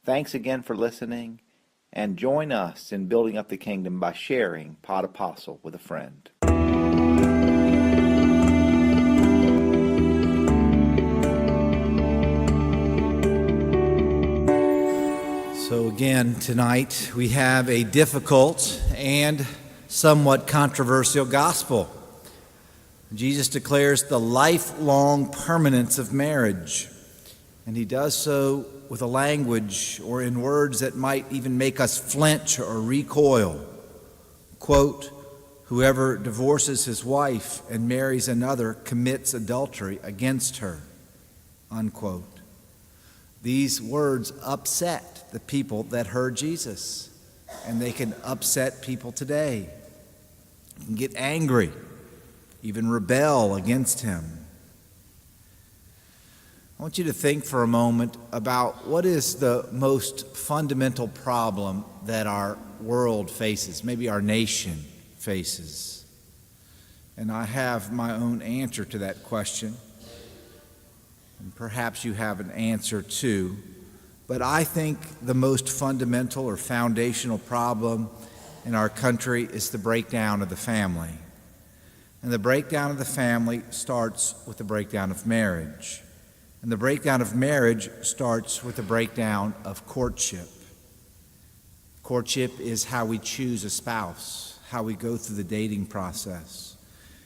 Thanks again for listening, and join us in building up the kingdom by sharing Pod Apostle with a friend. So again, tonight we have a difficult and somewhat controversial gospel. Jesus declares the lifelong permanence of marriage, and he does so with a language or in words that might even make us flinch or recoil. Quote, "Whoever divorces his wife and marries another commits adultery against her." Unquote. These words upset the people that heard Jesus, and they can upset people today. You can get angry, even rebel against him. I want you to think for a moment about what is the most fundamental problem that our world faces, maybe our nation faces. And I have my own answer to that question. And perhaps you have an answer too. But I think the most fundamental or foundational problem in our country is the breakdown of the family. And the breakdown of the family starts with the breakdown of marriage. And the breakdown of marriage starts with the breakdown of courtship. Courtship is how we choose a spouse, how we go through the dating process.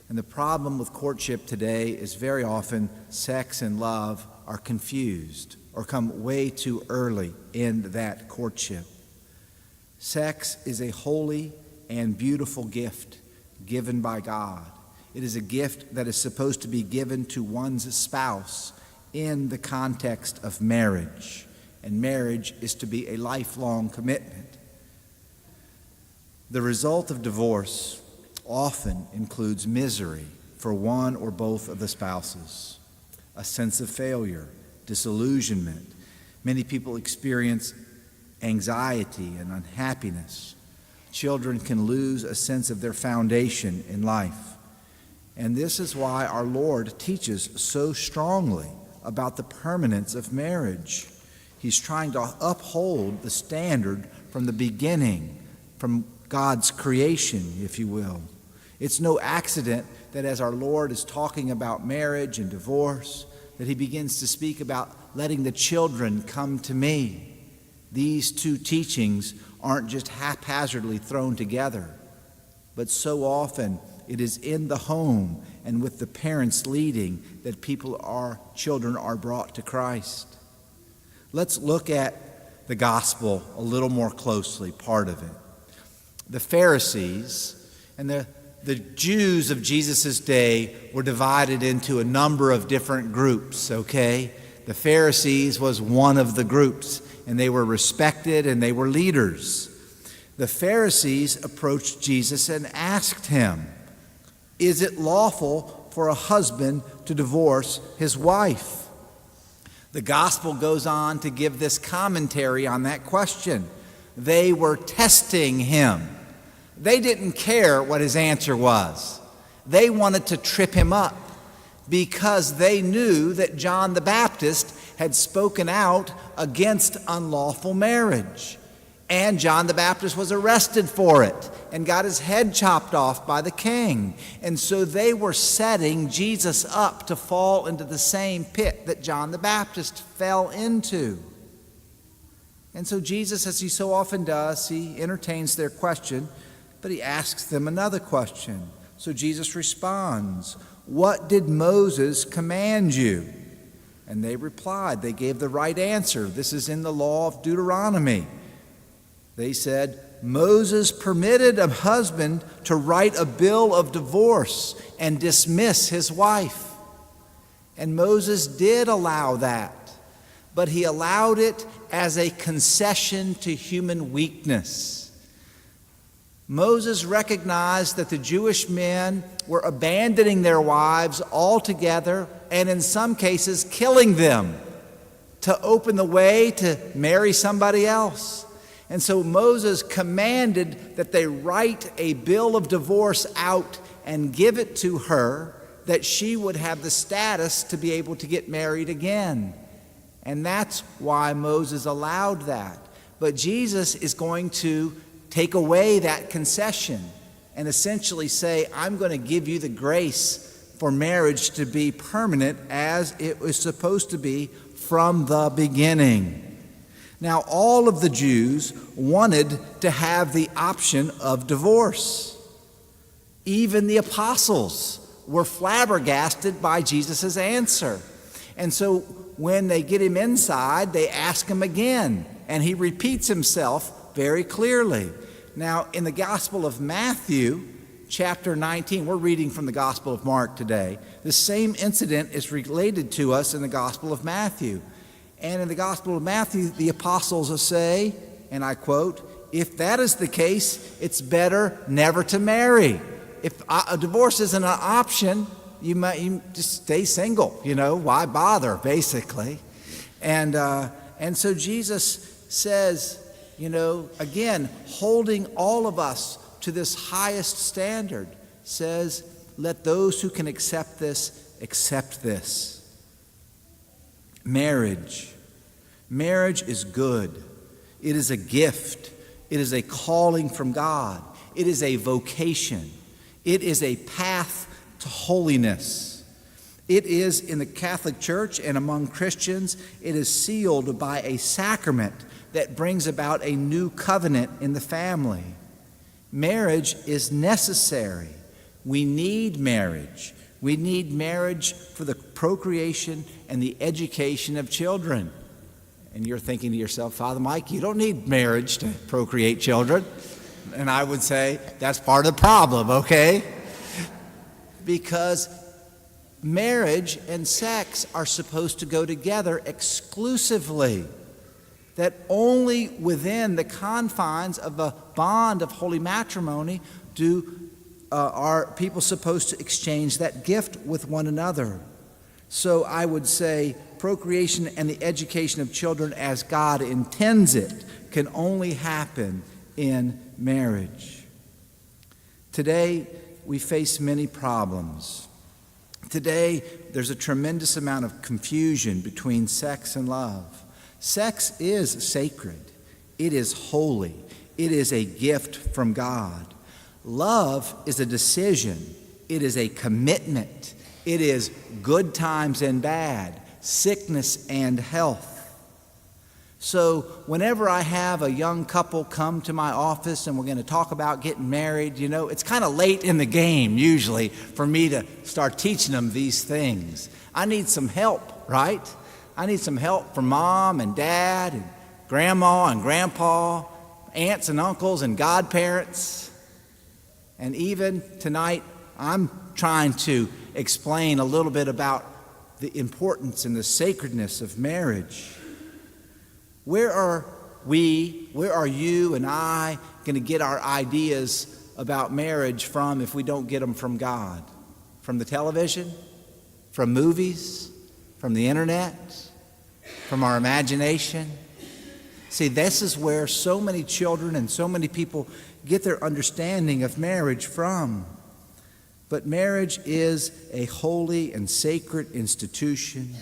And the problem with courtship today is very often sex and love are confused or come way too early in that courtship. Sex is a holy and beautiful gift given by God. It is a gift that is supposed to be given to one's spouse in the context of marriage. And marriage is to be a lifelong commitment. The result of divorce often includes misery for one or both of the spouses, a sense of failure, disillusionment. Many people experience anxiety and unhappiness. Children can lose a sense of their foundation in life. And this is why our Lord teaches so strongly about the permanence of marriage. He's trying to uphold the standard from the beginning, from God's creation, if you will. It's no accident that as our Lord is talking about marriage and divorce, that he begins to speak about letting the children come to me. These two teachings aren't just haphazardly thrown together, but so often it is in the home and with the parents leading that children are brought to Christ. Let's look at the gospel a little more closely, part of it. The Pharisees and the Jews of Jesus' day were divided into a number of different groups, okay? The Pharisees was one of the groups, and they were respected and they were leaders. The Pharisees approached Jesus and asked him, "Is it lawful for a husband to divorce his wife?" The gospel goes on to give this commentary on that question. They were testing him. They didn't care what his answer was. They wanted to trip him up because they knew that John the Baptist had spoken out against unlawful marriage. And John the Baptist was arrested for it and got his head chopped off by the king. And so they were setting Jesus up to fall into the same pit that John the Baptist fell into. And so Jesus, as he so often does, he entertains their question, but he asks them another question. So Jesus responds, "What did Moses command you?" And they replied, they gave the right answer. This is in the law of Deuteronomy. They said, "Moses permitted a husband to write a bill of divorce and dismiss his wife." And Moses did allow that, but he allowed it as a concession to human weakness. Moses recognized that the Jewish men were abandoning their wives altogether and in some cases killing them to open the way to marry somebody else. And so Moses commanded that they write a bill of divorce out and give it to her, that she would have the status to be able to get married again. And that's why Moses allowed that. But Jesus is going to take away that concession and essentially say, I'm going to give you the grace for marriage to be permanent as it was supposed to be from the beginning. Now, all of the Jews wanted to have the option of divorce. Even the apostles were flabbergasted by Jesus' answer. And so when they get him inside, they ask him again, and he repeats himself very clearly. Now, in the Gospel of Matthew, chapter 19, we're reading from the Gospel of Mark today. The same incident is related to us in the Gospel of Matthew. And in the Gospel of Matthew, the apostles say, and I quote, "If that is the case, it's better never to marry. If a divorce isn't an option, you just stay single. Why bother, basically." And so Jesus says, again, holding all of us to this highest standard, says, let those who can accept this, accept this. Marriage is good. It is a gift. It is a calling from God. It is a vocation. It is a path to holiness. It is, in the Catholic Church and among Christians, it is sealed by a sacrament that brings about a new covenant in the family. Marriage is necessary. We need marriage. We need marriage for the procreation and the education of children. And you're thinking to yourself, Father Mike, you don't need marriage to procreate children. And I would say that's part of the problem, okay? Because marriage and sex are supposed to go together exclusively. That only within the confines of the bond of holy matrimony are people supposed to exchange that gift with one another. So I would say procreation and the education of children as God intends it can only happen in marriage. Today, we face many problems. Today, there's a tremendous amount of confusion between sex and love. Sex is sacred. It is holy. It is a gift from God. Love is a decision. It is a commitment. It is good times and bad, sickness and health. So whenever I have a young couple come to my office and we're going to talk about getting married, it's kind of late in the game usually for me to start teaching them these things. I need some help, right? I need some help from mom and dad and grandma and grandpa, aunts and uncles and godparents. And even tonight, I'm trying to explain a little bit about the importance and the sacredness of marriage. Where are you and I going to get our ideas about marriage from if we don't get them from God? From the television? From movies? From the internet? From our imagination? See, this is where so many children and so many people get their understanding of marriage from. But marriage is a holy and sacred institution.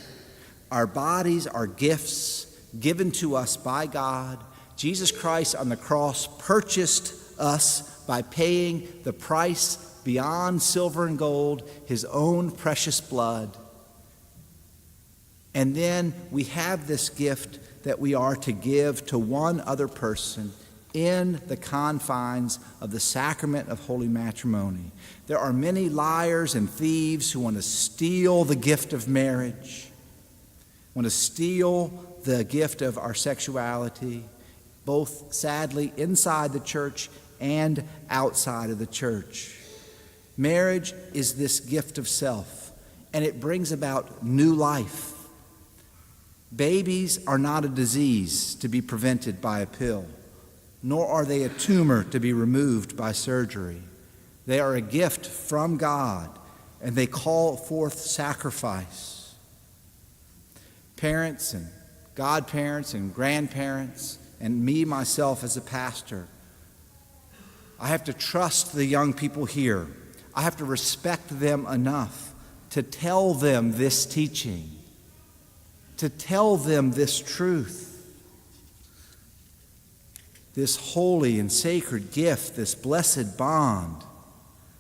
Our bodies are gifts given to us by God. Jesus Christ on the cross purchased us by paying the price beyond silver and gold, his own precious blood. And then we have this gift that we are to give to one other person in the confines of the sacrament of holy matrimony. There are many liars and thieves who want to steal the gift of marriage, want to steal the gift of our sexuality, both sadly inside the church and outside of the church. Marriage is this gift of self, and it brings about new life. Babies are not a disease to be prevented by a pill, nor are they a tumor to be removed by surgery. They are a gift from God, and they call forth sacrifice. Parents and godparents and grandparents, and me, myself, as a pastor, I have to trust the young people here. I have to respect them enough to tell them this teaching. to tell them this truth, this holy and sacred gift, this blessed bond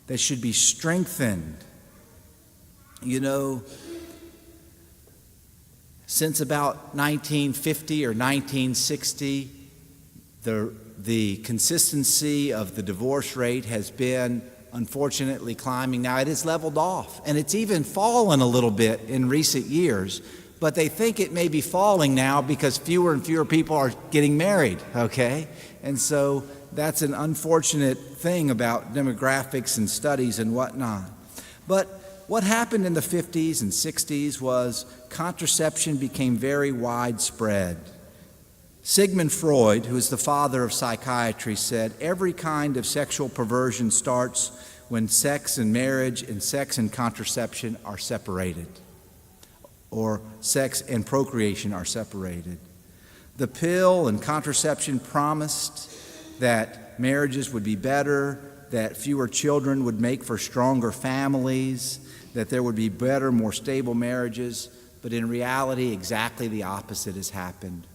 that should be strengthened. You know, since about 1950 or 1960, the consistency of the divorce rate has been unfortunately climbing. Now it has leveled off, and it's even fallen a little bit in recent years, but they think it may be falling now because fewer and fewer people are getting married, okay? And so that's an unfortunate thing about demographics and studies and whatnot. But what happened in the 50s and 60s was contraception became very widespread. Sigmund Freud, who is the father of psychiatry, said every kind of sexual perversion starts when sex and marriage and sex and contraception are separated, or sex and procreation are separated. The pill and contraception promised that marriages would be better, that fewer children would make for stronger families, that there would be better, more stable marriages, but in reality, exactly the opposite has happened.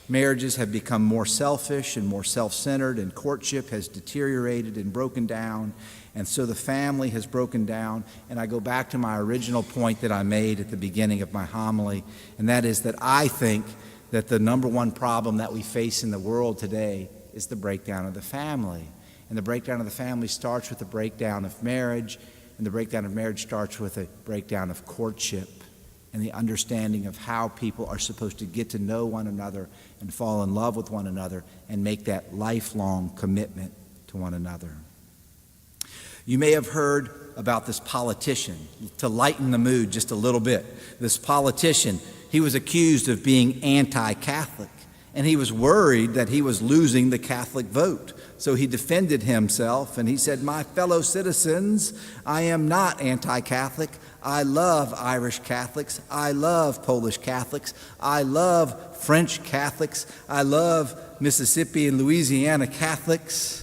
Marriages have become more selfish and more self-centered, and courtship has deteriorated and broken down, and so the family has broken down. And I go back to my original point that I made at the beginning of my homily, and that is that I think that the number one problem that we face in the world today is the breakdown of the family. And the breakdown of the family starts with the breakdown of marriage, and the breakdown of marriage starts with a breakdown of courtship and the understanding of how people are supposed to get to know one another and fall in love with one another and make that lifelong commitment to one another. You may have heard about this politician, to lighten the mood just a little bit. This politician, he was accused of being anti-Catholic, and he was worried that he was losing the Catholic vote. So he defended himself, and he said, "My fellow citizens, I am not anti-Catholic. I love Irish Catholics. I love Polish Catholics. I love French Catholics. I love Mississippi and Louisiana Catholics."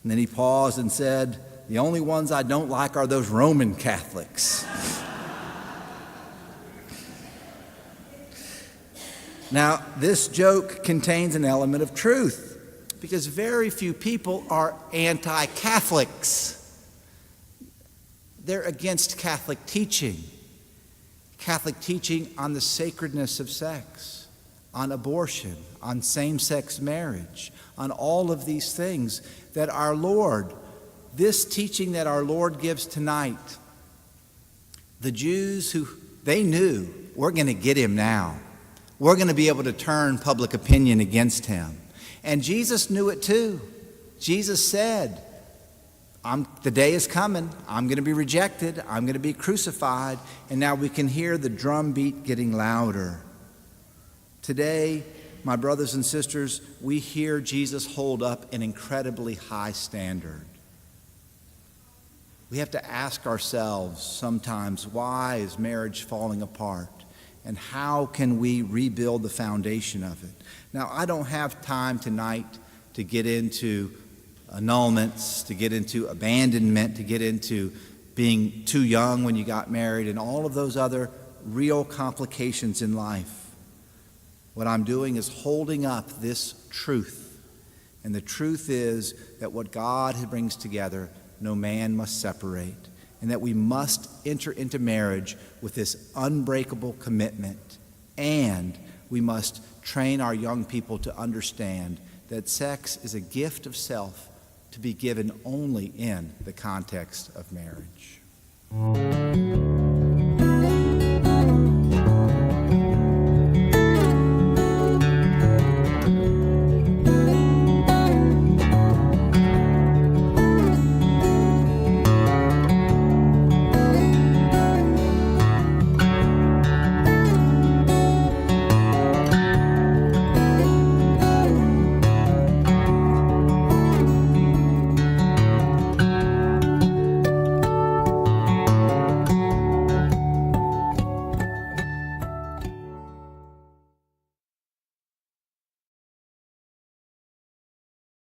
And then he paused and said, "The only ones I don't like are those Roman Catholics." Now, this joke contains an element of truth, because very few people are anti-Catholics. They're against Catholic teaching on the sacredness of sex, on abortion, on same-sex marriage, on all of these things that our Lord, this teaching that our Lord gives tonight, the Jews they knew, we're going to get him now. We're going to be able to turn public opinion against him. And Jesus knew it too. Jesus said, the day is coming. I'm going to be rejected. I'm going to be crucified. And now we can hear the drumbeat getting louder. Today, my brothers and sisters, we hear Jesus hold up an incredibly high standard. We have to ask ourselves sometimes, why is marriage falling apart? And how can we rebuild the foundation of it? Now, I don't have time tonight to get into annulments, to get into abandonment, to get into being too young when you got married, and all of those other real complications in life. What I'm doing is holding up this truth. And the truth is that what God brings together, no man must separate. And that we must enter into marriage with this unbreakable commitment. And we must train our young people to understand that sex is a gift of self to be given only in the context of marriage.